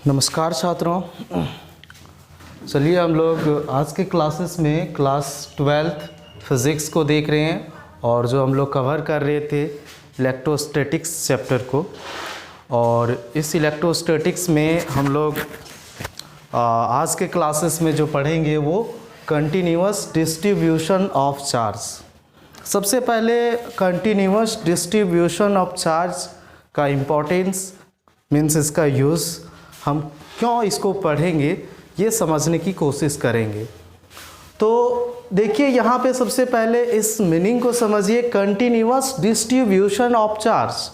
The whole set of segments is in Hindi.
नमस्कार छात्रों। चलिए हम लोग आज के क्लासेस में क्लास 12th फिज़िक्स को देख रहे हैं और जो हम लोग कवर कर रहे थे इलेक्ट्रोस्टैटिक्स चैप्टर को। और इस इलेक्ट्रोस्टैटिक्स में हम लोग आज के क्लासेस में जो पढ़ेंगे वो कंटिन्यूअस डिस्ट्रीब्यूशन ऑफ चार्ज। सबसे पहले कंटिन्यूअस डिस्ट्रीब्यूशन ऑफ चार्ज का इम्पोर्टेंस मीन्स इसका यूज़, हम क्यों इसको पढ़ेंगे ये समझने की कोशिश करेंगे। तो देखिए यहाँ पे सबसे पहले इस मीनिंग को समझिए, continuous distribution of charge.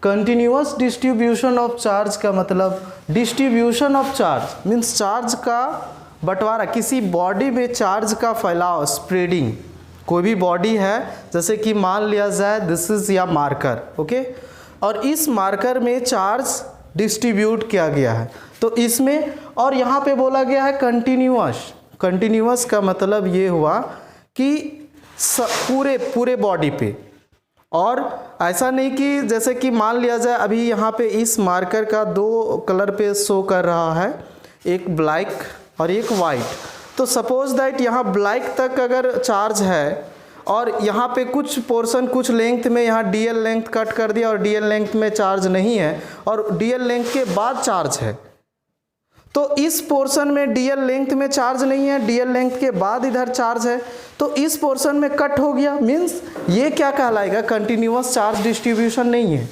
Continuous distribution of charge का मतलब distribution of charge means charge का बंटवारा, किसी बॉडी में चार्ज का फैलाव, स्प्रेडिंग। कोई भी बॉडी है, जैसे कि मान लिया जाए दिस इज या मार्कर, ओके, और इस मार्कर में चार्ज डिस्ट्रीब्यूट किया गया है तो इसमें, और यहाँ पे बोला गया है कंटिन्यूअस। कंटिन्यूअस का मतलब ये हुआ कि पूरे बॉडी पे, और ऐसा नहीं कि जैसे कि मान लिया जाए अभी यहाँ पे इस मार्कर का दो कलर पे शो कर रहा है, एक ब्लैक और एक वाइट। तो सपोज दैट यहाँ ब्लैक तक अगर चार्ज है और यहाँ पे कुछ पोर्शन कुछ लेंथ में यहाँ डीएल लेंथ कट कर दिया और डीएल लेंथ में चार्ज नहीं है और डीएल लेंथ के बाद चार्ज है, तो इस पोर्शन में डीएल लेंथ में चार्ज नहीं है, डीएल लेंथ के बाद इधर चार्ज है, तो इस पोर्शन में कट हो गया। मीन्स ये क्या कहलाएगा, कंटिन्यूअस चार्ज डिस्ट्रीब्यूशन नहीं है।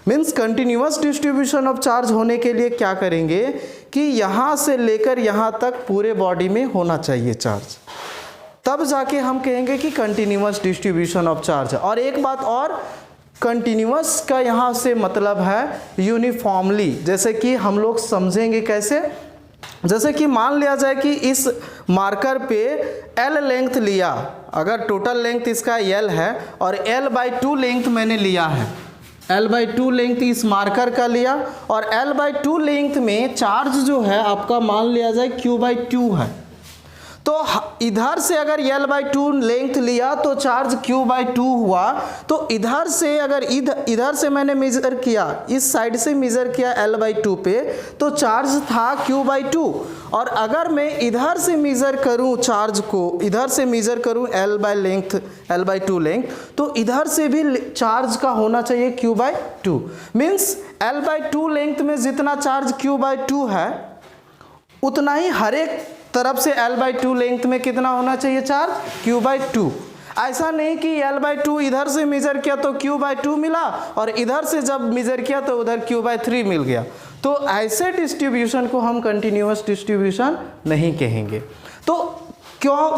Means continuous distribution of charge होने के लिए क्या करेंगे कि यहाँ से लेकर यहाँ तक पूरे बॉडी में होना चाहिए चार्ज, तब जाके हम कहेंगे कि कंटिन्यूअस डिस्ट्रीब्यूशन ऑफ चार्ज है। और एक बात और, कंटिन्यूअस का यहाँ से मतलब है यूनिफॉर्मली। जैसे कि हम लोग समझेंगे कैसे, जैसे कि मान लिया जाए कि इस मार्कर पे L लेंथ लिया, अगर टोटल लेंथ इसका L है और L/2 लेंथ मैंने लिया है, L/2 लेंथ इस मार्कर का लिया और L/2 लेंथ में चार्ज जो है आपका मान लिया जाए Q/2 है। तो इधर से अगर L/2 लेंथ लिया तो चार्ज Q/2 हुआ। तो इधर से अगर इधर से मैंने मेजर किया, इस साइड से मेजर किया L/2 पे, तो चार्ज था Q/2। और अगर मैं इधर से मेजर करूं चार्ज को, इधर से मेजर करूं L/2 लेंथ, तो इधर से भी चार्ज का होना चाहिए Q/2। मीन्स L/2 लेंथ में जितना चार्ज Q/2 है उतना ही हर एक तरफ से L/2 लेंथ में कितना होना चाहिए चार्ज, Q/2। ऐसा नहीं कि L/2 इधर से मेजर किया तो Q/2 मिला और इधर से जब मेजर किया तो उधर Q/3 मिल गया। तो ऐसे डिस्ट्रीब्यूशन को हम कंटिन्यूअस डिस्ट्रीब्यूशन नहीं कहेंगे। तो क्यों,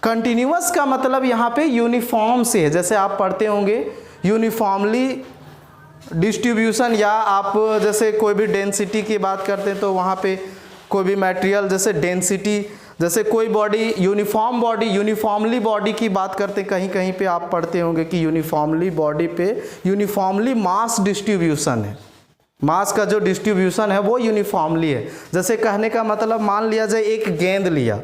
कंटिन्यूअस का मतलब यहाँ पे यूनिफॉर्म से है। जैसे आप पढ़ते होंगे यूनिफॉर्मली डिस्ट्रीब्यूशन, या आप जैसे कोई भी डेंसिटी की बात करते हैं तो वहाँ पे कोई भी मटेरियल जैसे डेंसिटी, जैसे कोई बॉडी यूनिफॉर्मली बॉडी की बात करते, कहीं कहीं पे आप पढ़ते होंगे कि यूनिफॉर्मली बॉडी पे यूनिफॉर्मली मास डिस्ट्रीब्यूशन है। मास का जो डिस्ट्रीब्यूशन है वो यूनिफॉर्मली है। जैसे कहने का मतलब मान लिया जाए एक गेंद लिया,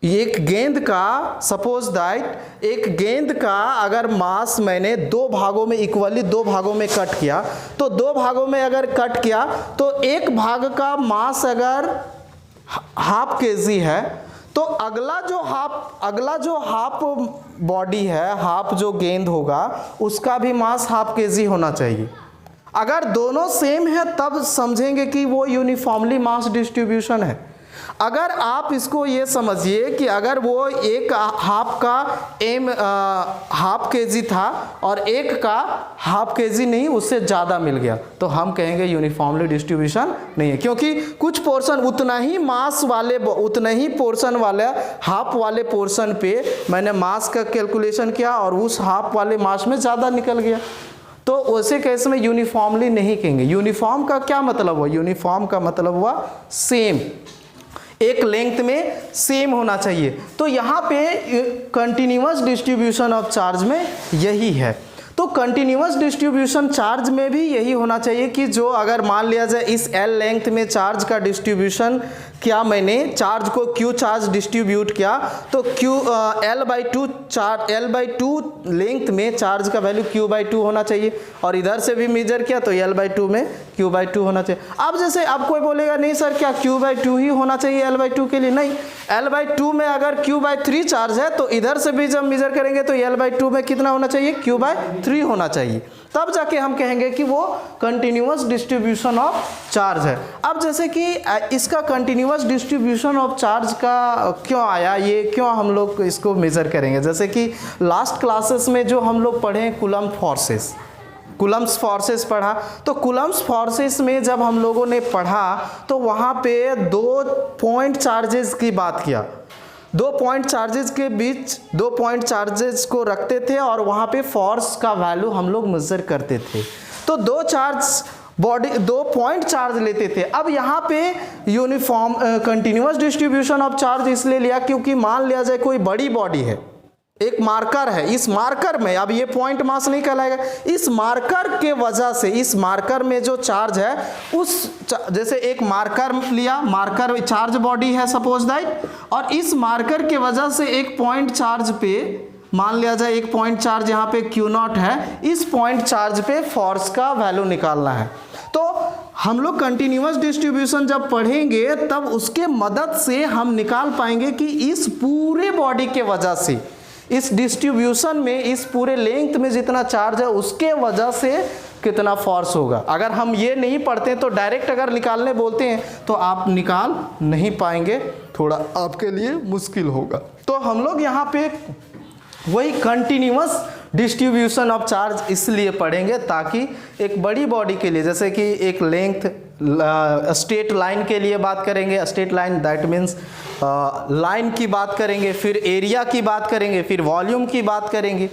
एक गेंद का सपोज दैट एक गेंद का अगर मास मैंने दो भागों में इक्वली दो भागों में कट किया, तो दो भागों में अगर कट किया तो एक भाग का मास अगर ½ kg है तो अगला जो हाफ बॉडी है, हाफ जो गेंद होगा उसका भी मास ½ kg होना चाहिए। अगर दोनों सेम है तब समझेंगे कि वो यूनिफॉर्मली मास डिस्ट्रीब्यूशन है। अगर आप इसको ये समझिए कि अगर वो एक हाफ का ½ kg था और एक का ½ kg नहीं, उससे ज़्यादा मिल गया, तो हम कहेंगे यूनिफॉर्मली डिस्ट्रीब्यूशन नहीं है। क्योंकि कुछ पोर्शन उतना ही मास वाले, उतना ही पोर्शन वाले हाफ वाले पोर्शन पे मैंने मास का कैलकुलेशन किया और उस हाफ वाले मास में ज़्यादा निकल गया, तो उसे केस में यूनिफॉर्मली नहीं कहेंगे। यूनिफॉर्म का क्या मतलब हुआ, यूनिफॉर्म का मतलब हुआ सेम, एक लेंथ में सेम होना चाहिए। तो यहाँ पे कंटिन्यूअस डिस्ट्रीब्यूशन ऑफ चार्ज में यही है। तो कंटिन्यूअस डिस्ट्रीब्यूशन चार्ज में भी यही होना चाहिए कि जो अगर मान लिया जाए इस L लेंथ में चार्ज का डिस्ट्रीब्यूशन किया, मैंने चार्ज को Q चार्ज डिस्ट्रीब्यूट किया, तो L/2 लेंथ में चार्ज का वैल्यू Q/2 होना चाहिए, और इधर से भी मेजर किया तो L/2 में Q/2 होना चाहिए। अब जैसे अब कोई बोलेगा नहीं सर क्या Q/2 ही होना चाहिए L/2 के लिए? नहीं, L/2 में अगर Q/3 चार्ज है तो इधर से भी जब मेजर करेंगे तो L/2 में कितना होना चाहिए? Q/3 होना चाहिए, तब जाके हम कहेंगे कि वो कंटिन्यूअस डिस्ट्रीब्यूशन ऑफ चार्ज है। अब जैसे कि इसका कंटिन्यूअस डिस्ट्रीब्यूशन ऑफ चार्ज का क्यों आया, ये क्यों हम लोग इसको मेजर करेंगे? जैसे कि लास्ट क्लासेस में जो हम लोग पढ़े कूलम्ब फोर्सेस पढ़ा, तो कूलम्ब फोर्सेस में जब हम लोगों ने पढ़ा तो वहाँ पे 2 पॉइंट चार्जेस की बात किया। 2 पॉइंट चार्जेस के बीच 2 पॉइंट चार्जेस को रखते थे और वहाँ पे फोर्स का वैल्यू हम लोग मेजर करते थे। तो 2 पॉइंट चार्ज लेते थे। अब यहाँ पे uniform continuous distribution of charge इसलिए लिया क्योंकि मान लिया जाए कोई बड़ी बॉडी है, एक मार्कर है, इस मार्कर में अब ये पॉइंट मास नहीं कहलाएगा, इस मार्कर के वजह से इस मार्कर में जो चार्ज है उस जैसे एक मार्कर लिया, मार्कर चार्ज बॉडी है सपोज दैट, और इस मार्कर के वजह से एक पॉइंट चार्ज पे मान लिया जाए एक पॉइंट चार्ज यहाँ पे Q0 है, इस पॉइंट चार्ज पे फोर्स का वैल्यू निकालना है। तो हम लोग कंटिन्यूअस डिस्ट्रीब्यूशन जब पढ़ेंगे तब उसके मदद से हम निकाल पाएंगे कि इस पूरे बॉडी के वजह से, इस डिस्ट्रीब्यूशन में, इस पूरे लेंथ में जितना चार्ज है उसके वजह से कितना फोर्स होगा। अगर हम ये नहीं पढ़ते तो डायरेक्ट अगर निकालने बोलते हैं तो आप निकाल नहीं पाएंगे, थोड़ा आपके लिए मुश्किल होगा। तो हम लोग यहाँ पे वही कंटिन्यूअस डिस्ट्रीब्यूशन ऑफ चार्ज इसलिए पढ़ेंगे ताकि एक बड़ी बॉडी के लिए, जैसे कि एक लेंथ स्ट्रेट लाइन के लिए बात करेंगे, straight line that means line की बात करेंगे, फिर एरिया की बात करेंगे, फिर वॉल्यूम की बात करेंगे।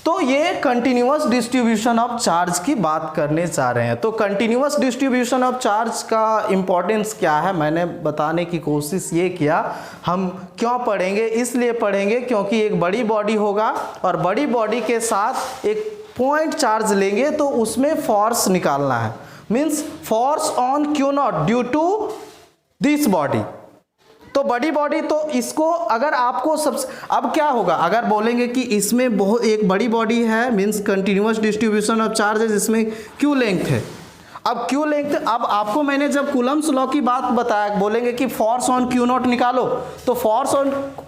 तो ये कंटिन्यूअस डिस्ट्रीब्यूशन ऑफ चार्ज की बात करने जा रहे हैं। तो कंटिन्यूअस डिस्ट्रीब्यूशन ऑफ चार्ज का इंपॉर्टेंस क्या है मैंने बताने की कोशिश ये किया। हम क्यों पढ़ेंगे? इसलिए पढ़ेंगे क्योंकि एक बड़ी बॉडी होगा और बड़ी बॉडी के साथ एक पॉइंट चार्ज लेंगे तो उसमें फोर्स निकालना है, means force on Q0 due to this body. तो बड़ी बॉडी, तो इसको अगर आपको अब क्या होगा अगर बोलेंगे कि इसमें बहुत एक बड़ी बॉडी है, means continuous distribution of charges, इसमें Q लेंथ है। अब Q लेंथ, अब आपको मैंने जब कूलम्ब्स लॉ की बात बताया, बोलेंगे कि फोर्स ऑन Q0 निकालो, तो फोर्स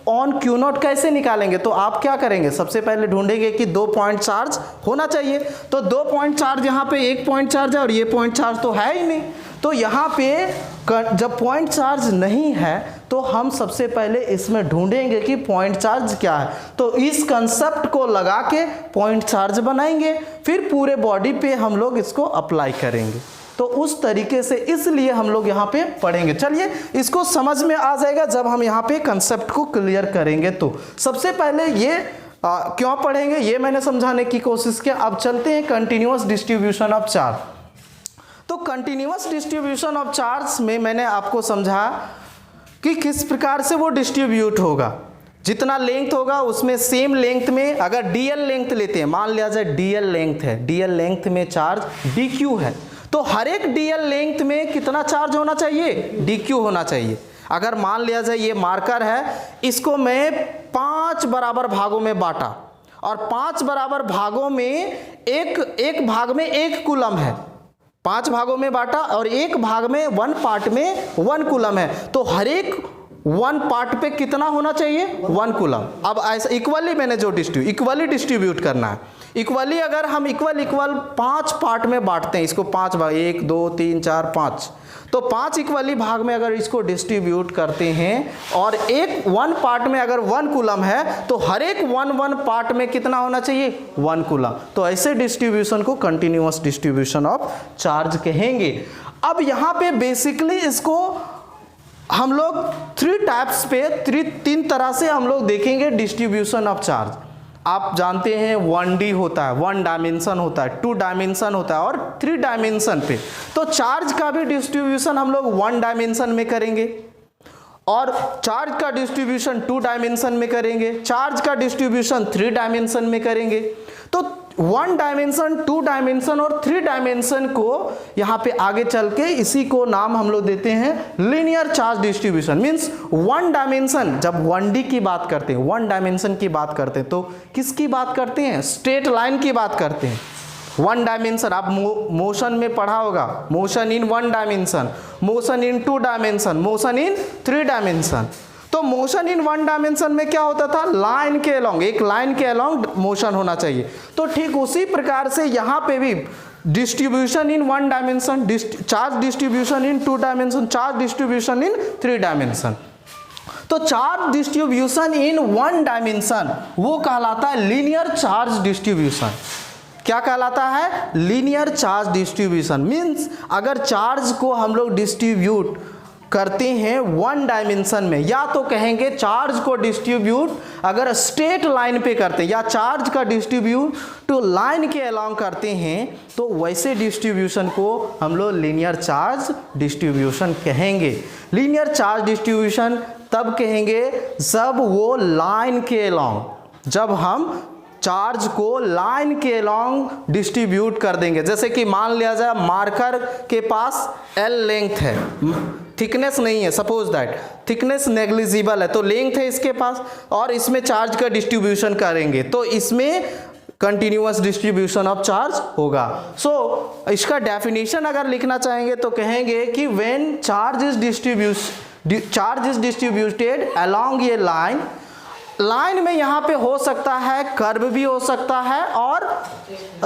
ऑन Q0 कैसे निकालेंगे? तो आप क्या करेंगे? सबसे पहले ढूंढेंगे कि 2 पॉइंट चार्ज होना चाहिए। तो 2 पॉइंट चार्ज, यहाँ पे एक पॉइंट चार्ज है और ये पॉइंट चार्ज तो है ही नहीं। तो यहाँ पे जब पॉइंट चार्ज नहीं है तो हम सबसे पहले इसमें ढूंढेंगे कि पॉइंट चार्ज क्या है। तो इस कंसेप्ट को लगा के पॉइंट चार्ज बनाएंगे, फिर पूरे बॉडी पे हम लोग इसको अप्लाई करेंगे। तो उस तरीके से इसलिए हम लोग यहाँ पे पढ़ेंगे। चलिए इसको समझ में आ जाएगा जब हम यहाँ पे कंसेप्ट को क्लियर करेंगे। तो सबसे पहले ये क्यों पढ़ेंगे ये मैंने समझाने की कोशिश किया। अब चलते हैं कंटिन्यूअस डिस्ट्रीब्यूशन ऑफ चार्ज। तो कंटिन्यूअस डिस्ट्रीब्यूशन ऑफ चार्ज में मैंने आपको समझा कि किस प्रकार से वो डिस्ट्रीब्यूट होगा। जितना लेंथ होगा उसमें सेम लेंथ में, अगर डीएल लेंथ लेते हैं, मान लिया जाए डीएल लेंथ है, डीएल लेंथ में चार्ज डीक्यू है, तो हर एक डीएल लेंथ में कितना चार्ज होना चाहिए? डीक्यू होना चाहिए। अगर मान लिया जाए ये मार्कर है, इसको मैं 5 बराबर भागों में बांटा और 5 बराबर भागों में एक भाग में 1 कूलम है, 5 भागों में बांटा और एक भाग में 1 पार्ट में 1 कूलम है, तो हर एक 1 पार्ट पे कितना होना चाहिए? 1 कूलम। अब ऐसा इक्वली मैंने जो इक्वली डिस्ट्रीब्यूट करना है, इक्वली अगर हम इक्वल 5 पार्ट में बांटते हैं इसको, 5 भाग, 1 2 3 4 5, तो 5 इक्वली भाग में अगर इसको डिस्ट्रीब्यूट करते हैं और 1 पार्ट में अगर 1 कूलम है तो हर एक 1 पार्ट में कितना होना चाहिए? 1 कूलम। तो ऐसे डिस्ट्रीब्यूशन को कंटिन्यूअस डिस्ट्रीब्यूशन ऑफ चार्ज कहेंगे। अब यहाँ पे बेसिकली इसको हम लोग 3 टाइप्स पे 3 तरह से हम लोग देखेंगे डिस्ट्रीब्यूशन ऑफ चार्ज। आप जानते हैं 1D होता है, 1 डायमेंशन होता है, 2 डायमेंशन होता है और 3 डायमेंशन पे। तो चार्ज का भी डिस्ट्रीब्यूशन हम लोग 1 डायमेंशन में करेंगे और चार्ज का डिस्ट्रीब्यूशन 2 डायमेंशन में करेंगे, चार्ज का डिस्ट्रीब्यूशन 3 डायमेंशन में करेंगे। तो 1 डायमेंशन, 2 डायमेंशन और 3 डायमेंशन को यहाँ पे आगे चल के इसी को नाम हम लोग देते हैं linear charge distribution. Means 1 dimension, जब 1D की बात करते हैं, 1 डायमेंशन की बात करते हैं, तो किसकी बात करते हैं? स्ट्रेट लाइन की बात करते हैं। 1 डायमेंशन आप मोशन में पढ़ा होगा, motion in 1 dimension, motion in 2 dimension, motion in 3 dimension. तो मोशन इन 1 डायमेंशन में क्या होता था? लाइन के अलोंग, एक लाइन के अलोंग मोशन होना चाहिए। तो ठीक उसी प्रकार से यहाँ पे भी distribution in 1 dimension, charge distribution in 2 dimension, charge distribution in 3 dimension. तो चार्ज डिस्ट्रीब्यूशन इन 1 डायमेंशन वो कहलाता है लीनियर चार्ज डिस्ट्रीब्यूशन। क्या कहलाता है? Linear charge distribution. मींस अगर चार्ज को हम लोग डिस्ट्रीब्यूट करते हैं 1 डायमेंशन में, या तो कहेंगे चार्ज को डिस्ट्रीब्यूट अगर स्ट्रेट लाइन पे करते हैं, या चार्ज का डिस्ट्रीब्यूट टू लाइन के अलोंग करते हैं, तो वैसे डिस्ट्रीब्यूशन को हम लोग लीनियर चार्ज डिस्ट्रीब्यूशन कहेंगे। लीनियर चार्ज डिस्ट्रीब्यूशन तब कहेंगे जब वो लाइन के अलोंग, जब हम चार्ज को लाइन के अलोंग डिस्ट्रीब्यूट कर देंगे। जैसे कि मान लिया जाए मार्कर के पास L लेंथ है, थिकनेस नहीं है, सपोज दैट थिकनेस नेग्लिजिबल है, तो लेंथ है इसके पास, और इसमें चार्ज का डिस्ट्रीब्यूशन करेंगे तो इसमें कंटिन्यूअस डिस्ट्रीब्यूशन ऑफ चार्ज होगा। सो इसका डेफिनेशन अगर लिखना चाहेंगे तो कहेंगे कि when charge is distributed along ये लाइन, लाइन में यहाँ पे हो सकता है कर्व भी हो सकता है और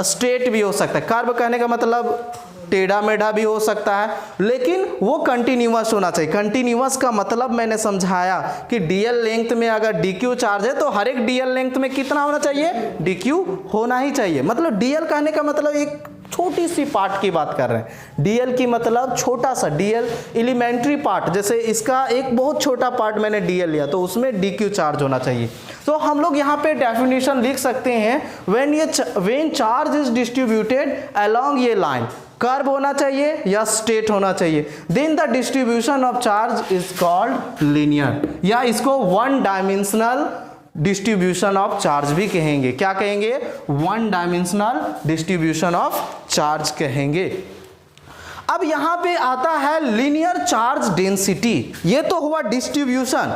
स्ट्रेट भी हो सकता है। कर्व कहने का मतलब टेढ़ा मेढ़ा भी हो सकता है, लेकिन वो कंटिन्यूअस होना चाहिए। कंटिन्यूअस का मतलब मैंने समझाया कि डीएल लेंथ में अगर DQ चार्ज है तो हर एक डीएल लेंथ में कितना होना चाहिए? DQ होना ही चाहिए। मतलब डीएल कहने का मतलब एक छोटी सी पार्ट की बात कर रहे हैं। डीएल की मतलब छोटा सा, डीएल एलिमेंट्री पार्ट, जैसे इसका एक बहुत छोटा पार्ट मैंने डीएल लिया तो उसमें DQ चार्ज होना चाहिए। तो हम लोग यहाँ पे डेफिनेशन लिख सकते हैं, when charge is distributed along ये लाइन, कर्व होना चाहिए या स्ट्रेट होना चाहिए, then the distribution of charge is called linear, या इसको 1 डायमेंशनल डिस्ट्रीब्यूशन ऑफ चार्ज भी कहेंगे। क्या कहेंगे? 1 डायमेंशनल डिस्ट्रीब्यूशन ऑफ चार्ज कहेंगे। अब यहां पे आता है लीनियर चार्ज डेंसिटी। ये तो हुआ डिस्ट्रीब्यूशन,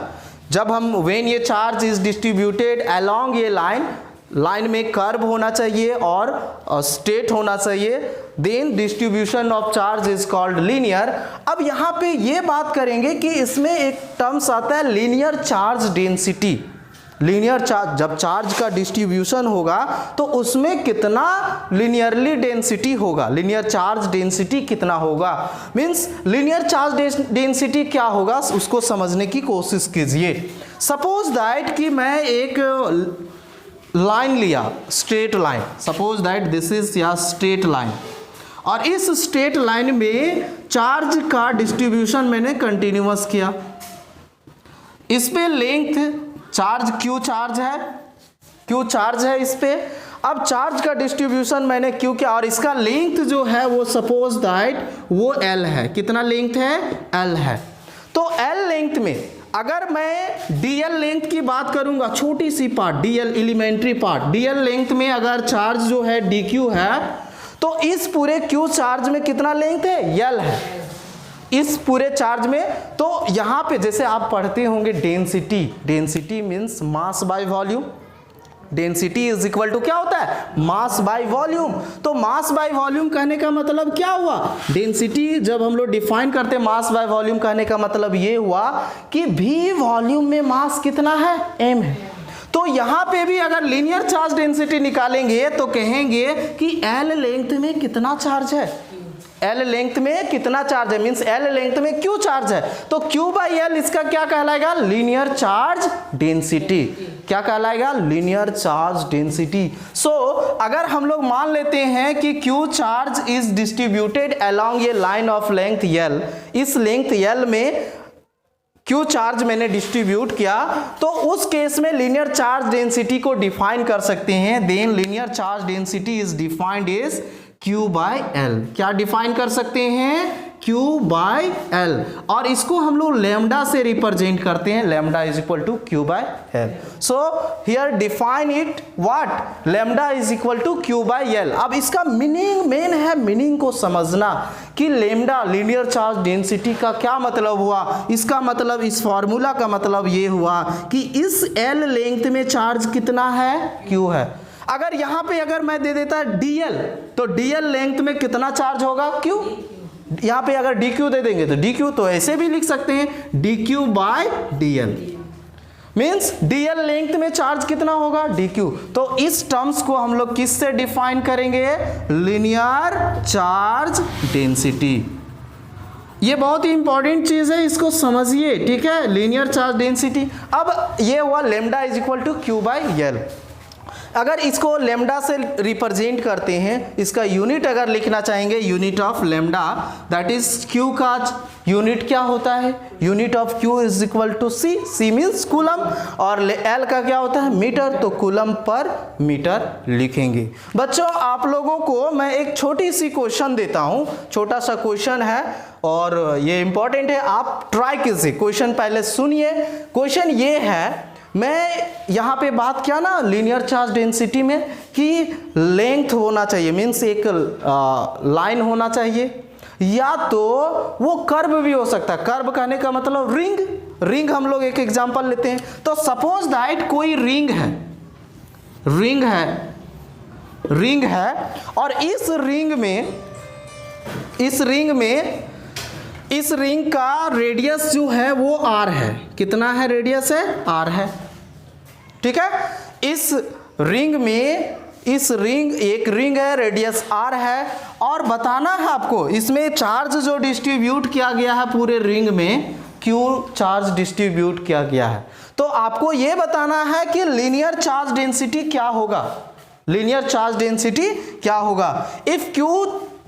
जब हम व्हेन ये चार्ज इज डिस्ट्रीब्यूटेड अलोंग ये लाइन, लाइन में कर्व होना चाहिए और स्ट्रेट होना चाहिए, then distribution of charge is called linear. अब यहाँ पे ये बात करेंगे कि इसमें एक टर्म्स आता है linear charge density. Linear charge, जब चार्ज का डिस्ट्रीब्यूशन होगा तो उसमें कितना लीनियरली डेंसिटी होगा, लीनियर चार्ज डेंसिटी कितना होगा। मींस लीनियर चार्ज डेंसिटी क्या होगा उसको समझने की कोशिश कीजिए। सपोज दैट कि मैं एक लाइन लिया, straight line, suppose that this is या स्ट्रेट लाइन, और इस स्ट्रेट लाइन में चार्ज का डिस्ट्रीब्यूशन मैंने कंटिन्यूअस किया। इस पे लेंथ चार्ज Q चार्ज है, Q चार्ज है इस पे। अब चार्ज का डिस्ट्रीब्यूशन मैंने Q किया और इसका लेंथ जो है वो सपोज दैट वो L है। कितना लेंथ है? L है। तो L लेंथ में अगर मैं DL लेंथ की बात करूंगा, छोटी सी part DL elementary part, DL length में अगर चार्ज जो है DQ है तो इस पूरे Q चार्ज में कितना लेंथ है? L है इस पूरे चार्ज में। तो यहाँ पे जैसे आप पढ़ते होंगे density, density means mass by volume, density is equal to क्या होता है? Mass by volume. तो मास बाय वॉल्यूम कहने का मतलब क्या हुआ? डेंसिटी जब हम लोग डिफाइन करते हैं मास बाय वॉल्यूम कहने का मतलब ये हुआ कि V वॉल्यूम में मास कितना है? M है। तो यहाँ पे भी अगर लीनियर चार्ज डेंसिटी निकालेंगे तो कहेंगे कि L लेंथ में कितना चार्ज है? L लेंथ में कितना चार्ज है? मींस L लेंथ में Q चार्ज है, तो Q बाई L इसका क्या कहलाएगा? Linear charge density. क्या कहलाएगा? Linear charge density. सो अगर हम लोग मान लेते हैं कि Q charge is distributed along ये लाइन ऑफ लेंथ L, इस लेंथ L में Q चार्ज मैंने डिस्ट्रीब्यूट किया, तो उस केस में लीनियर चार्ज डेंसिटी को डिफाइन कर सकते हैं। Then linear charge density is defined as Q by L। क्या डिफाइन कर सकते हैं? Q बाय L, और इसको हम लोग लैम्डा से रिप्रेजेंट करते हैं, lambda is equal to Q by L. So here define it what, lambda is equal to Q by L. अब इसका मीनिंग, मेन है मीनिंग को समझना कि लैम्डा लीनियर चार्ज डेंसिटी का क्या मतलब हुआ. इसका मतलब, इस फॉर्मूला का मतलब ये हुआ कि इस L लेंथ में चार्ज कितना है, Q है. अगर यहाँ पे अगर मैं दे देता dl, तो dl लेंथ में कितना चार्ज होगा, q. यहाँ पे अगर dq दे देंगे तो dq, तो ऐसे भी लिख सकते हैं dq by dl, means dl length में चार्ज कितना होगा, dq. तो इस टर्म्स को हम लोग किस से डिफाइन करेंगे, लीनियर चार्ज डेंसिटी. ये बहुत ही इंपॉर्टेंट चीज है, इसको समझिए, ठीक है, लीनियर चार्ज डेंसिटी. अब ये हुआ lambda is equal to Q by L. अगर इसको लैम्डा से रिप्रेजेंट करते हैं, इसका यूनिट अगर लिखना चाहेंगे, unit of lambda that is Q का यूनिट क्या होता है, unit of Q is equal to C. C means coulomb, और L का क्या होता है, मीटर, तो कूलम पर मीटर लिखेंगे. बच्चों आप लोगों को मैं एक छोटी सी क्वेश्चन देता हूं, छोटा सा क्वेश्चन है और ये इंपॉर्टेंट है, आप ट्राई कीजिए. क्वेश्चन पहले सुनिए. क्वेश्चन ये है, मैं यहाँ पे बात किया ना लीनियर चार्ज डेंसिटी में कि लेंथ होना चाहिए, मीन्स एक लाइन होना चाहिए, या तो वो कर्व भी हो सकता है. कर्व कहने का मतलब रिंग. रिंग हम लोग एक एग्जांपल लेते हैं. तो सपोज दैट कोई रिंग है, रिंग है और इस रिंग का रेडियस जो है वो r है. कितना है रेडियस है, r है, ठीक है. इस रिंग में, एक रिंग है, रेडियस r है, और बताना है आपको इसमें चार्ज जो डिस्ट्रीब्यूट किया गया है पूरे रिंग में, Q चार्ज डिस्ट्रीब्यूट किया गया है. तो आपको ये बताना है कि लीनियर चार्ज डेंसिटी क्या होगा, लीनियर चार्ज डेंसिटी क्या होगा. If Q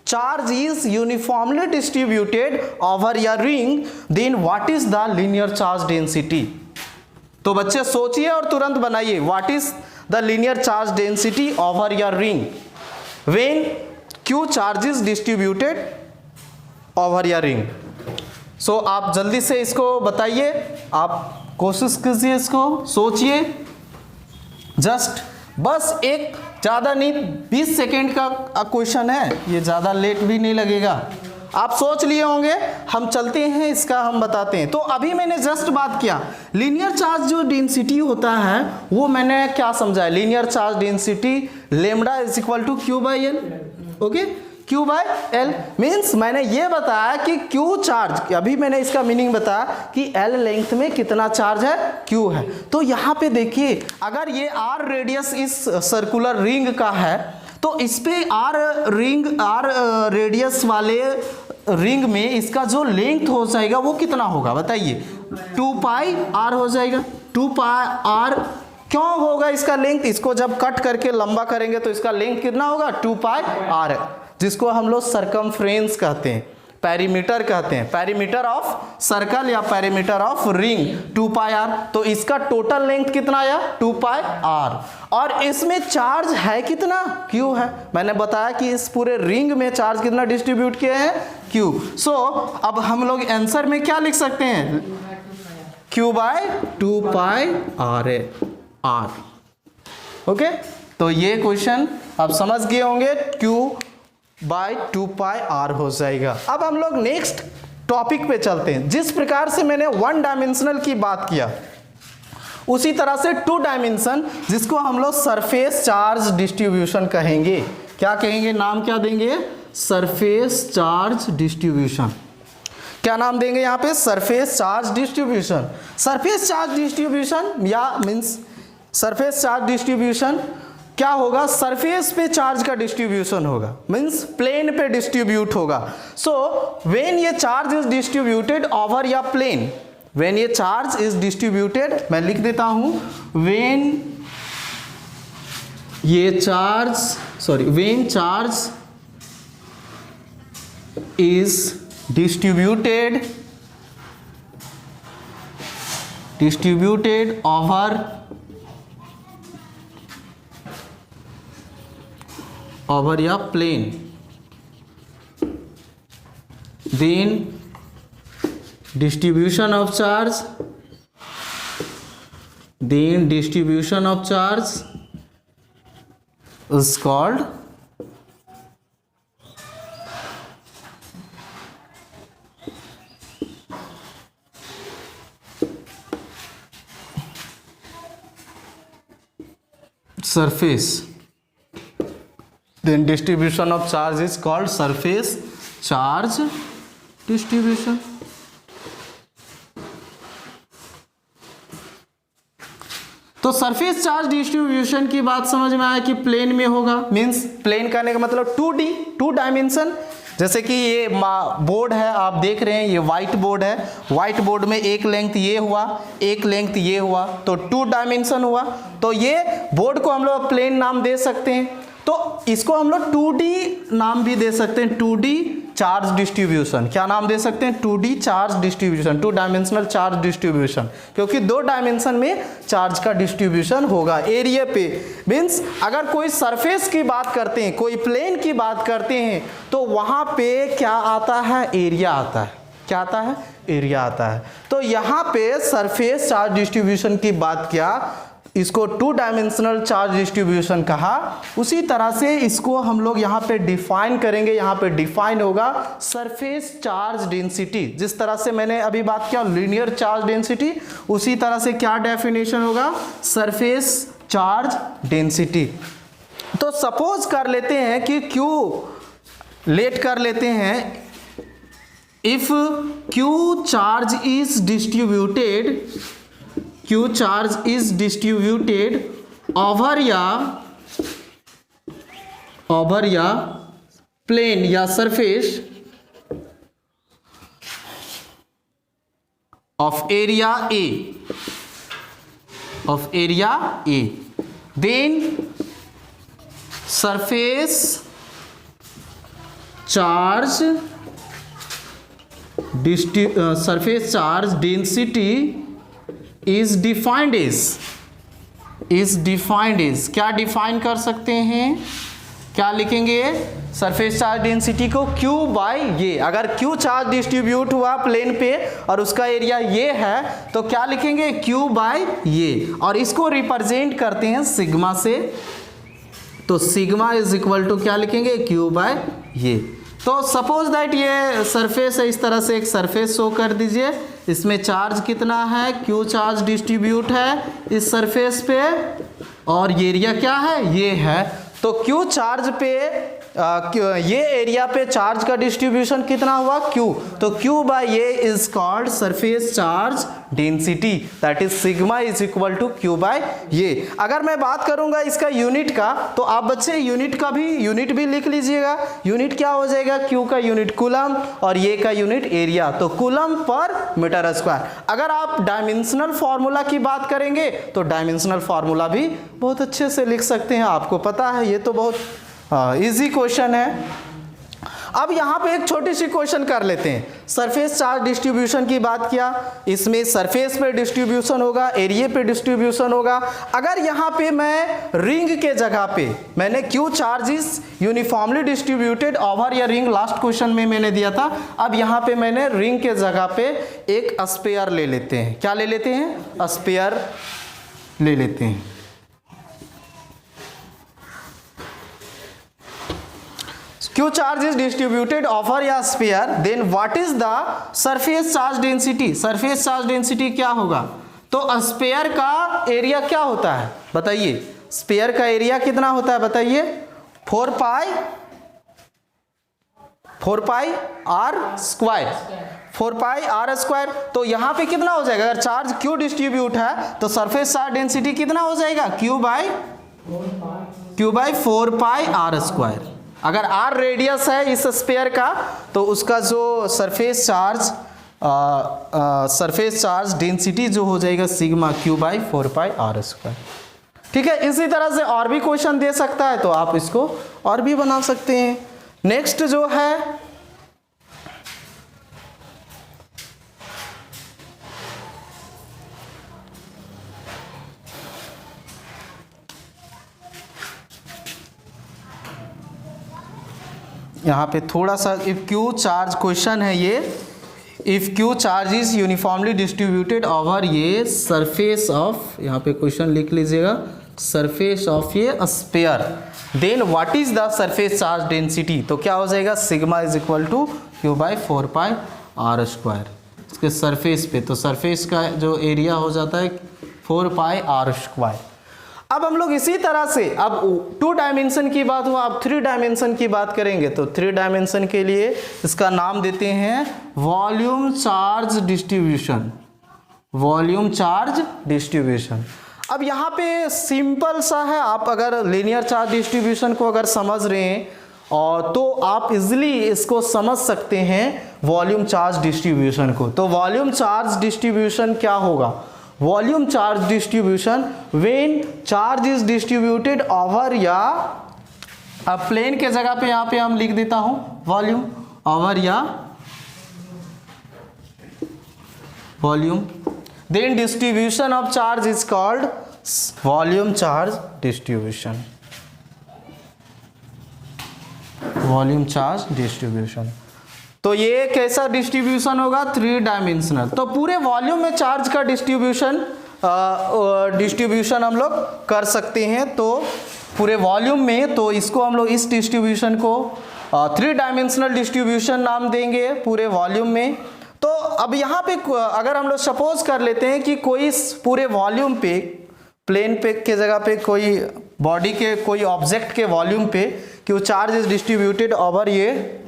charge is uniformly distributed over a ring, then what is the linear charge density? तो बच्चे सोचिए और तुरंत बनाइए. What is the linear charge density over a ring when Q charge is distributed over a ring? So आप जल्दी से इसको बताइए, आप कोशिश कीजिए, इसको सोचिए. जस्ट बस एक, ज़्यादा नहीं, 20 सेकेंड का क्वेश्चन है, ये ज़्यादा लेट भी नहीं लगेगा. आप सोच लिए होंगे, हम चलते हैं, इसका हम बताते हैं. तो अभी मैंने जस्ट बात किया लीनियर चार्ज जो डेंसिटी होता है, वो मैंने क्या समझा है, linear charge density lambda is equal to Q by L. Okay, Q by L means मैंने ये बताया कि Q चार्ज, अभी मैंने इसका मीनिंग बताया कि L लेंथ में कितना चार्ज है, Q है. तो यहाँ पे देखिए, अगर ये R रेडियस इस सर्कुलर रिंग का है, तो इस पे R रेडियस वाले रिंग में इसका जो लेंथ हो जाएगा वो कितना होगा, बताइए, 2 पाई R हो जाएगा. 2 पाई R क्यों होगा इसका लेंथ, इसको जब कट करके लंबा करेंगे तो इसका लेंथ कितना होगा, 2 पाई R, जिसको हम लोग सरकमफ्रेंस कहते हैं, पेरीमीटर कहते हैं, पेरीमीटर ऑफ सर्कल या perimeter of ring, 2 pi R. तो इसका टोटल लेंथ कितना आया, 2 पाई R. और इसमें चार्ज है कितना, Q है. मैंने बताया कि इस पूरे रिंग में चार्ज कितना डिस्ट्रीब्यूट किए हैं, Q. सो अब हम लोग आंसर में क्या लिख सकते हैं, Q बाय 2 पाई R. ओके, तो ये क्वेश्चन आप समझ गए होंगे, Q बाय 2 पाई R हो जाएगा. अब हम लोग नेक्स्ट टॉपिक पे चलते हैं. जिस प्रकार से मैंने 1 डायमेंशनल की बात किया, उसी तरह से 2 डायमेंशन, जिसको हम लोग सरफेस चार्ज डिस्ट्रीब्यूशन कहेंगे. क्या कहेंगे, नाम क्या देंगे, सरफेस चार्ज डिस्ट्रीब्यूशन. क्या नाम देंगे यहाँ पे, surface charge distribution. Surface charge distribution या मीन्स सरफेस चार्ज डिस्ट्रीब्यूशन क्या होगा, सरफेस पे चार्ज का डिस्ट्रीब्यूशन होगा, मीन्स प्लेन पे डिस्ट्रीब्यूट होगा. सो व्हेन ये चार्ज इज डिस्ट्रीब्यूटेड ओवर या प्लेन, व्हेन ये चार्ज इज डिस्ट्रीब्यूटेड, मैं लिख देता हूं, when charge is distributed over a plane. then distribution of charge is called surface. Then distribution of charge is called surface charge distribution. तो सरफेस चार्ज डिस्ट्रीब्यूशन की बात समझ में आया कि प्लेन में होगा, मींस प्लेन करने का मतलब 2D, 2 डायमेंशन। जैसे कि ये बोर्ड है, आप देख रहे हैं ये वाइट बोर्ड है, वाइट बोर्ड में एक लेंथ ये हुआ, एक लेंथ ये हुआ, तो 2 डायमेंशन हुआ। तो ये बोर्ड को हम लोग प्लेन नाम दे सकते हैं। तो इसको हम लोग 2D नाम भी दे सकते हैं, 2D चार्ज डिस्ट्रीब्यूशन। क्या नाम दे सकते हैं? 2D charge distribution, 2 dimensional charge distribution, क्योंकि 2 डायमेंशन में चार्ज का डिस्ट्रीब्यूशन होगा एरिया पे। मीन्स अगर कोई सरफेस की बात करते हैं, कोई प्लेन की बात करते हैं, तो वहां पे क्या आता है? एरिया आता है। क्या आता है? एरिया आता है। तो यहाँ पे सरफेस चार्ज डिस्ट्रीब्यूशन की बात किया, इसको 2 डायमेंशनल चार्ज डिस्ट्रीब्यूशन कहा। उसी तरह से इसको हम लोग यहाँ पे डिफाइन करेंगे। यहाँ पे डिफाइन होगा सरफेस चार्ज डेंसिटी। जिस तरह से मैंने अभी बात किया लीनियर चार्ज डेंसिटी, उसी तरह से क्या डेफिनेशन होगा? Surface charge density. तो सपोज कर लेते हैं कि Q लेट कर लेते हैं, if Q charge is distributed, Q charge is distributed over या plane या surface of area A, then surface charge density is defined as क्या डिफाइन कर सकते हैं? क्या लिखेंगे? सरफेस चार्ज डेंसिटी को Q बाई ये। अगर Q चार्ज डिस्ट्रीब्यूट हुआ प्लेन पे और उसका एरिया ये है, तो क्या लिखेंगे? Q बाई ये। और इसको रिप्रेजेंट करते हैं सिग्मा से, तो सिग्मा इज इक्वल टू क्या लिखेंगे? Q बाई ये। तो सपोज दैट ये सरफेस है, इस तरह से एक सरफेस शो कर दीजिए। इसमें चार्ज कितना है? Q चार्ज डिस्ट्रीब्यूट है इस सरफेस पे, और ये एरिया क्या है? ये है। तो Q चार्ज पे ये एरिया पे चार्ज का डिस्ट्रीब्यूशन कितना हुआ? Q। तो Q बाय ये is called surface charge density, that is sigma is equal to Q by ये। अगर मैं बात करूंगा इसका यूनिट का, तो आप बच्चे यूनिट भी लिख लीजिएगा। यूनिट क्या हो जाएगा? Q का यूनिट कूलम और ये का यूनिट एरिया, तो कूलम पर मीटर स्क्वायर। अगर आप डायमेंशनल फॉर्मूला की बात करेंगे तो डायमेंशनल फॉर्मूला भी बहुत अच्छे से लिख सकते हैं, आपको पता है, ये तो बहुत इजी क्वेश्चन है। अब यहाँ पे एक छोटी सी क्वेश्चन कर लेते हैं। सरफेस चार्ज डिस्ट्रीब्यूशन की बात किया, इसमें सरफेस पे डिस्ट्रीब्यूशन होगा, एरिया पे डिस्ट्रीब्यूशन होगा। अगर यहाँ पे मैं रिंग के जगह पे मैंने Q charges uniformly distributed over या रिंग, लास्ट क्वेश्चन में मैंने दिया था। अब यहाँ पे मैंने रिंग के जगह पे एक स्फीयर ले लेते हैं। क्या ले लेते हैं? स्फीयर ले लेते हैं। Q charge is distributed over a sphere, then what is the surface charge density? surface charge density क्या होगा? तो स्फीयर का एरिया क्या होता है बताइए? स्फीयर का एरिया कितना होता है बताइए? 4 pi r square, 4 pi r square. तो यहाँ पे कितना हो जाएगा? अगर चार्ज Q डिस्ट्रीब्यूट है तो सरफेस चार्ज डेंसिटी कितना हो जाएगा? Q by 4 pi r square. अगर r रेडियस है इस स्फीयर का, तो उसका जो सरफेस चार्ज डेंसिटी जो हो जाएगा sigma Q by 4 pi r square. ठीक है, इसी तरह से और भी क्वेश्चन दे सकता है, तो आप इसको और भी बना सकते हैं। नेक्स्ट जो है यहाँ पे थोड़ा सा, इफ क्यू चार्ज क्वेश्चन है ये, if Q charge is uniformly distributed over ये सरफेस ऑफ, यहाँ पे क्वेश्चन लिख लीजिएगा, सरफेस ऑफ ये sphere, then what is the surface charge density, तो क्या हो जाएगा, sigma is equal to Q by 4 pi r square, इसके सरफेस पे, तो सरफेस का जो एरिया हो जाता है 4 पाई आर स्क्वायर। अब हम लोग इसी तरह से, अब 2 डायमेंशन की बात हुआ, अब 3 डायमेंशन की बात करेंगे, तो 3 डायमेंशन के लिए इसका नाम देते हैं volume charge distribution, volume charge distribution. अब यहाँ पे सिंपल सा है, आप अगर लीनियर चार्ज डिस्ट्रीब्यूशन को अगर समझ रहे हैं और तो आप इजिली इसको समझ सकते हैं वॉल्यूम चार्ज डिस्ट्रीब्यूशन को। तो वॉल्यूम चार्ज डिस्ट्रीब्यूशन क्या होगा, volume charge distribution when charge is distributed over, या अब प्लेन के जगह पे यहाँ पे हम लिख देता हूं वॉल्यूम ओवर या volume, then distribution of charge is called volume charge distribution, volume charge distribution. तो ये कैसा डिस्ट्रीब्यूशन होगा, 3 डायमेंशनल। तो पूरे वॉल्यूम में चार्ज का डिस्ट्रीब्यूशन हम लोग कर सकते हैं, तो पूरे वॉल्यूम में, तो इसको हम लोग इस डिस्ट्रीब्यूशन को 3 डायमेंशनल डिस्ट्रीब्यूशन नाम देंगे पूरे वॉल्यूम में। तो अब यहाँ पे अगर हम लोग सपोज कर लेते हैं कि कोई पूरे वॉल्यूम पे, प्लेन पे के जगह पे कोई बॉडी के कोई ऑब्जेक्ट के वॉल्यूम पे कि वो चार्ज इज डिस्ट्रीब्यूटेड ओवर ये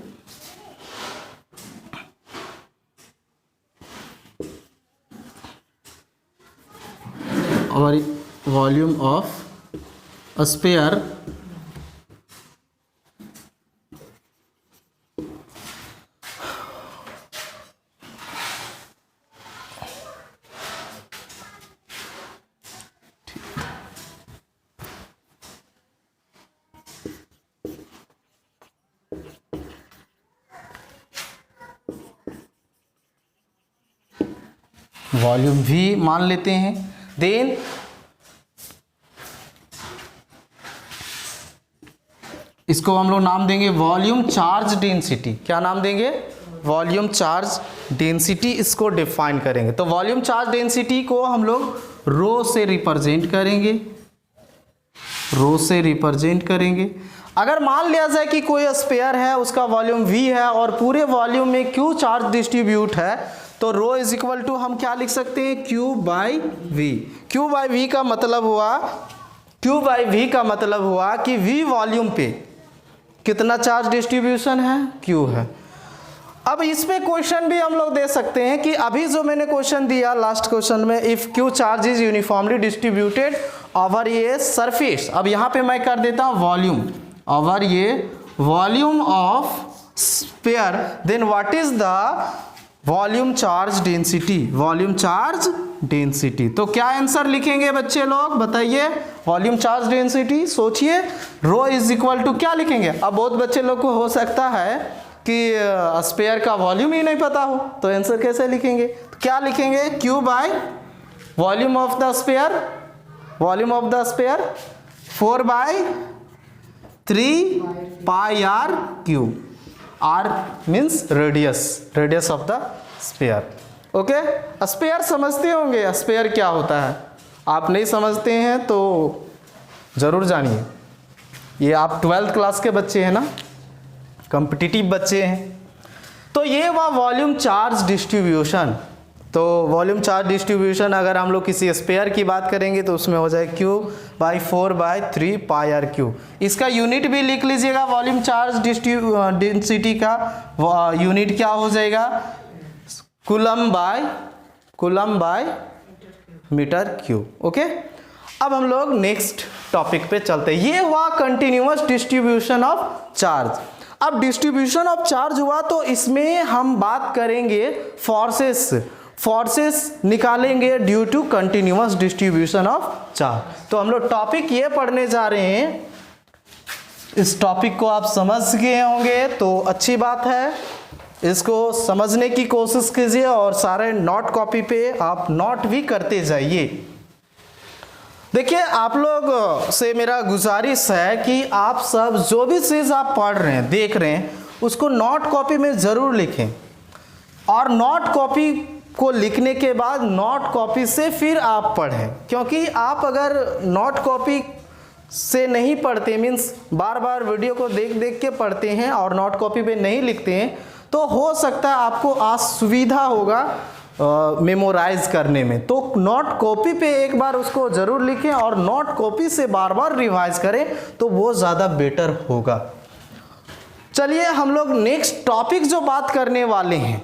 और volume of a sphere volume V मान लेते हैं, देन इसको हम लोग नाम देंगे वॉल्यूम चार्ज डेंसिटी। क्या नाम देंगे, वॉल्यूम चार्ज डेंसिटी, इसको डिफाइन करेंगे। तो वॉल्यूम चार्ज डेंसिटी को हम लोग रो से रिप्रेजेंट करेंगे, रो से रिप्रेजेंट करेंगे। अगर मान लिया जाए कि कोई स्फीयर है, उसका वॉल्यूम V है और पूरे वॉल्यूम में Q चार्ज डिस्ट्रीब्यूट है, तो रो इज इक्वल टू हम क्या लिख सकते हैं, Q by V। Q by V का मतलब हुआ, Q बाई V का मतलब हुआ कि V वॉल्यूम पे कितना चार्ज डिस्ट्रीब्यूशन है, Q है। अब इस पे क्वेश्चन भी हम लोग दे सकते हैं कि अभी जो मैंने क्वेश्चन दिया लास्ट क्वेश्चन में, if Q charge is uniformly distributed over ये सरफेस, अब यहाँ पे मैं कर देता हूँ वॉल्यूम ओवर ये volume of sphere, then what is the volume charge density, volume charge density. तो क्या आंसर लिखेंगे बच्चे लोग बताइए, वॉल्यूम चार्ज डेंसिटी, सोचिए, रो इज इक्वल टू क्या लिखेंगे। अब बहुत बच्चे लोग को हो सकता है कि स्फीयर का वॉल्यूम ही नहीं पता हो, तो आंसर कैसे लिखेंगे, तो क्या लिखेंगे, Q by volume of the sphere, volume of the sphere 4/3 pi r cube, r means radius, radius of the sphere. Okay, sphere समझते होंगे, स्फीयर क्या होता है, आप नहीं समझते हैं तो जरूर जानिए। ये आप 12th क्लास के बच्चे हैं ना, कॉम्पिटिटिव बच्चे हैं। तो ये हुआ वॉल्यूम चार्ज डिस्ट्रीब्यूशन। तो वॉल्यूम चार्ज डिस्ट्रीब्यूशन अगर हम लोग किसी स्फीयर की बात करेंगे तो उसमें हो जाए Q by 4/3 pi r cube. इसका यूनिट भी लिख लीजिएगा, वॉल्यूम चार्ज डेंसिटी का यूनिट क्या हो जाएगा, coulomb by metre cube. Okay, अब हम लोग नेक्स्ट टॉपिक पे चलते हैं। ये हुआ कंटिन्यूअस डिस्ट्रीब्यूशन ऑफ चार्ज। अब डिस्ट्रीब्यूशन ऑफ चार्ज हुआ तो इसमें हम बात करेंगे फोर्सेस निकालेंगे due to continuous distribution of charge. तो हम लोग टॉपिक ये पढ़ने जा रहे हैं, इस टॉपिक को आप समझ गए होंगे तो अच्छी बात है, इसको समझने की कोशिश कीजिए और सारे नोट कॉपी पे आप नोट भी करते जाइए। देखिए, आप लोग से मेरा गुजारिश है कि आप सब जो भी चीज़ आप पढ़ रहे हैं, देख रहे हैं, उसको नोट कॉपी में ज़रूर लिखें, और नोट कॉपी को लिखने के बाद नोट कॉपी से फिर आप पढ़ें, क्योंकि आप अगर नोट कॉपी से नहीं पढ़ते, मीन्स बार बार वीडियो को देख देख के पढ़ते हैं और नोट कॉपी पे नहीं लिखते हैं, तो हो सकता है आपको असुविधा होगा मेमोराइज करने में। तो नोट कॉपी पे एक बार उसको ज़रूर लिखें और नोट कॉपी से बार बार रिवाइज करें, तो वो ज़्यादा बेटर होगा। चलिए हम लोग नेक्स्ट टॉपिक जो बात करने वाले हैं,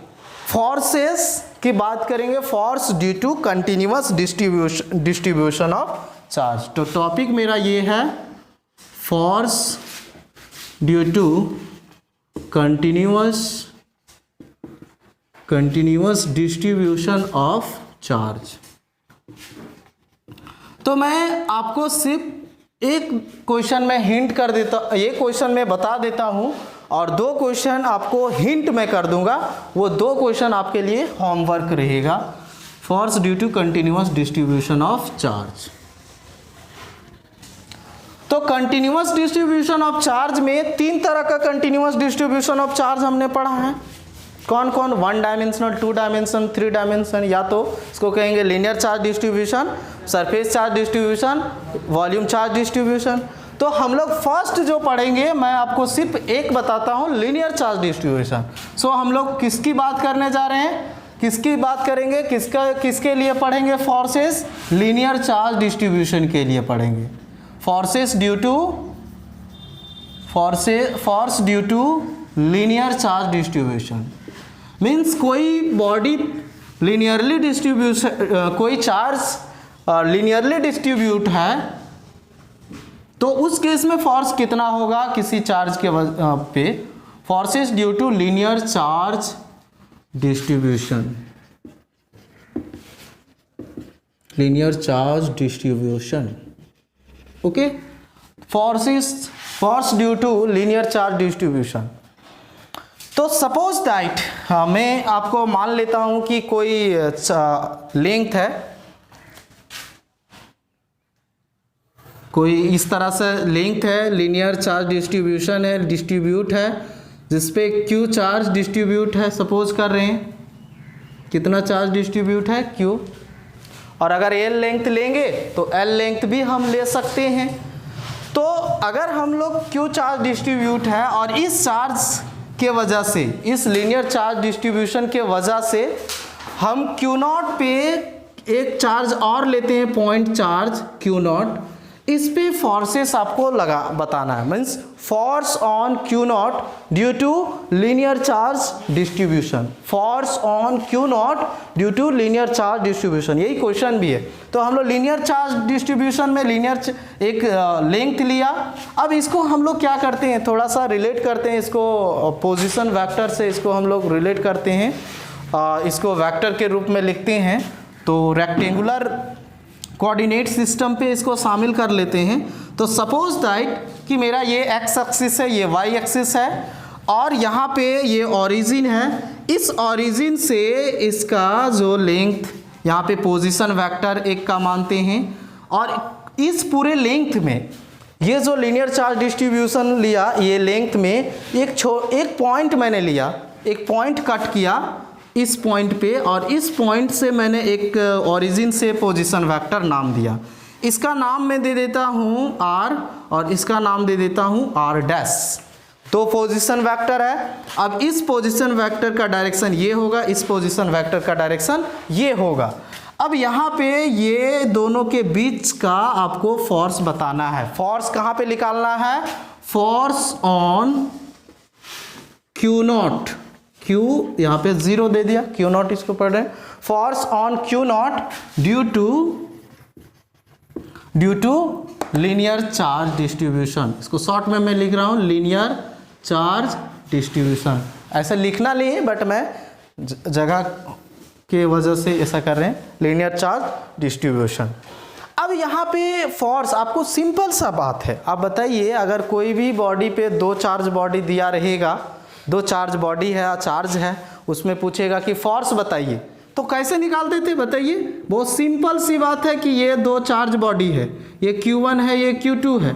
फोर्सेस की बात करेंगे, force due to continuous distribution of charge. तो टॉपिक मेरा ये है, force due to continuous distribution of charge. तो मैं आपको सिर्फ एक क्वेश्चन में हिंट कर देता, एक क्वेश्चन में बता देता हूं और 2 क्वेश्चन आपको हिंट में कर दूंगा। वो 2 क्वेश्चन आपके लिए होमवर्क रहेगा। Force due to continuous distribution of charge. तो कंटिन्यूअस डिस्ट्रीब्यूशन ऑफ चार्ज में 3 तरह का कंटिन्यूअस डिस्ट्रीब्यूशन ऑफ चार्ज हमने पढ़ा है। कौन कौन? 1 डायमेंशनल, 2 डायमेंशन, 3 डायमेंशन, या तो इसको कहेंगे linear charge distribution, surface charge distribution, volume charge distribution. तो हम लोग फर्स्ट जो पढ़ेंगे, मैं आपको सिर्फ एक बताता हूँ, लीनियर चार्ज डिस्ट्रीब्यूशन। सो हम लोग किसकी बात करने जा रहे हैं, किसकी बात करेंगे, किसके लिए पढ़ेंगे? फोर्सेस लीनियर चार्ज डिस्ट्रीब्यूशन के लिए पढ़ेंगे। Force due to linear charge distribution means कोई बॉडी लीनियरली डिस्ट्रीब्यूशन, कोई चार्ज लीनियरली डिस्ट्रीब्यूट है, तो उस केस में फोर्स कितना होगा किसी चार्ज के पे? Forces due to linear charge distribution, linear charge distribution. Okay, force due to linear charge distribution. तो सपोज दैट मैं आपको मान लेता हूं कि कोई लेंथ है, कोई इस तरह से लेंथ है, लीनियर चार्ज डिस्ट्रीब्यूशन है, डिस्ट्रीब्यूट है, जिसपे क्यू चार्ज डिस्ट्रीब्यूट है, सपोज कर रहे हैं। कितना चार्ज डिस्ट्रीब्यूट है? क्यू। और अगर एल लेंथ लेंगे तो एल लेंथ भी हम ले सकते हैं। तो अगर हम लोग क्यू चार्ज डिस्ट्रीब्यूट है और इस चार्ज के वजह से, इस लीनियर चार्ज डिस्ट्रीब्यूशन के वजह से हम क्यू नॉट पे एक चार्ज और लेते हैं, पॉइंट चार्ज क्यू नॉट, इस पे फोर्सेस आपको बताना है। Means force on q nought due to linear charge distribution, force on q nought due to linear charge distribution, यही क्वेश्चन भी है। तो हम लोग लीनियर चार्ज डिस्ट्रीब्यूशन में लीनियर एक लेंथ लिया। अब इसको हम लोग क्या करते हैं, थोड़ा सा रिलेट करते हैं इसको पोजिशन वेक्टर से, इसको हम लोग रिलेट करते हैं, इसको वेक्टर के रूप में लिखते हैं। तो रेक्टेंगुलर कोऑर्डिनेट सिस्टम पे इसको शामिल कर लेते हैं। तो सपोज दैट कि मेरा ये एक्स एक्सिस है, ये वाई एक्सिस है, और यहाँ पे ये ओरिजिन है। इस ओरिजिन से इसका जो लेंथ, यहाँ पे पोजीशन वेक्टर एक का मानते हैं, और इस पूरे लेंथ में ये जो लीनियर चार्ज डिस्ट्रीब्यूशन लिया, ये लेंथ में एक पॉइंट मैंने लिया, एक पॉइंट कट किया इस पॉइंट पे, और इस पॉइंट से मैंने एक ओरिजिन से पोजीशन वेक्टर नाम दिया। इसका नाम मैं दे देता हूँ r, और इसका नाम दे देता हूँ r डैश। तो पोजीशन वेक्टर है। अब इस पोजीशन वेक्टर का डायरेक्शन ये होगा, इस पोजीशन वेक्टर का डायरेक्शन ये होगा। अब यहाँ पे ये दोनों के बीच का आपको फोर्स बताना है। फोर्स कहाँ पे निकालना है? Force on q not, Q यहाँ पे 0 दे दिया, क्यू नॉट इसको पढ़ रहे हैं। Force on q nought due to linear charge distribution, इसको शॉर्ट में मैं लिख रहा हूँ लीनियर चार्ज डिस्ट्रीब्यूशन। ऐसा लिखना नहीं है, बट मैं जगह के वजह से ऐसा कर रहे हैं, लीनियर चार्ज डिस्ट्रीब्यूशन। अब यहाँ पे फोर्स आपको सिंपल सा बात है। आप बताइए, अगर कोई भी बॉडी पे 2 चार्ज बॉडी दिया रहेगा, 2 चार्ज बॉडी है, चार्ज है, उसमें पूछेगा कि फोर्स बताइए, तो कैसे निकाल देते बताइए? बहुत सिंपल सी बात है कि ये 2 चार्ज बॉडी है, ये Q1 है, ये Q2 है।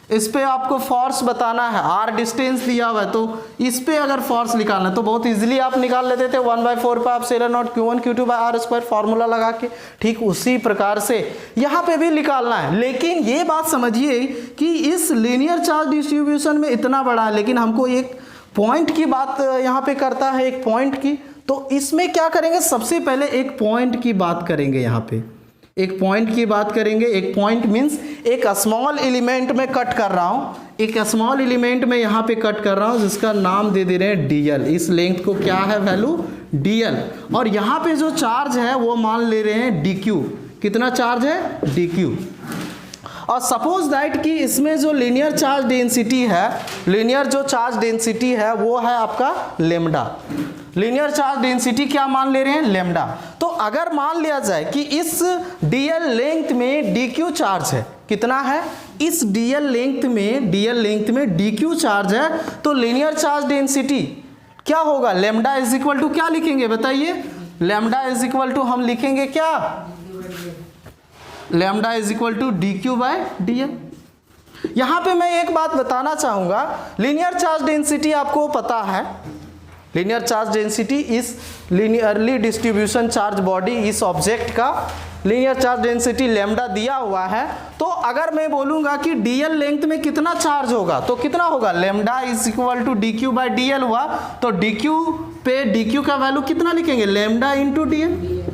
इस पे आपको फोर्स बताना है, r डिस्टेंस दिया हुआ है, तो इस पे अगर फोर्स निकालना है तो बहुत इजीली आप निकाल लेते थे 1/4 pi epsilon nought q1 q2 by r square formula लगा के। ठीक उसी प्रकार से यहाँ पे भी निकालना है, लेकिन ये बात समझिए कि इस लीनियर चार्ज डिस्ट्रीब्यूशन में इतना बड़ा है, लेकिन हमको एक पॉइंट की बात यहाँ पे करता है, एक पॉइंट की। तो इसमें क्या करेंगे, सबसे पहले एक पॉइंट की बात करेंगे, यहाँ पे एक पॉइंट की बात करेंगे। एक पॉइंट मीन्स एक स्मॉल एलिमेंट में कट कर रहा हूँ, एक स्मॉल एलिमेंट में यहाँ पे कट कर रहा हूँ जिसका नाम दे दे रहे हैं dl। इस लेंथ को क्या है वैल्यू dl, और यहाँ पे जो चार्ज है वो मान ले रहे हैं dq। कितना चार्ज है dq। और सपोज दैट कि इसमें जो लीनियर चार्ज डेंसिटी है, लीनियर जो चार्ज डेंसिटी है वो है आपका लेमडा। लीनियर चार्ज डेंसिटी क्या मान ले रहे हैं, लेमडा। तो अगर मान लिया जाए कि इस dl लेंथ में dq चार्ज है, कितना है, इस dl लेंथ में dq चार्ज है, तो लीनियर चार्ज डेंसिटी क्या होगा, लेमडा इज इक्वल टू क्या लिखेंगे बताइए, लेमडा इज इक्वल टू हम लिखेंगे क्या, lambda is equal to dq by dl। यहां पे मैं एक बात बताना चाहूंगा, लीनियर चार्ज डेंसिटी आपको पता है, लीनियर चार्ज डेंसिटी इस लीनियरली डिस्ट्रीब्यूशन चार्ज बॉडी इस ऑब्जेक्ट का लीनियर चार्ज डेंसिटी लेमडा दिया हुआ है। तो अगर मैं बोलूंगा कि dl लेंथ में कितना चार्ज होगा तो कितना होगा, lambda is equal to dq by dl हुआ, तो dq पे dq का वैल्यू कितना लिखेंगे, लेमडा इंटू dl।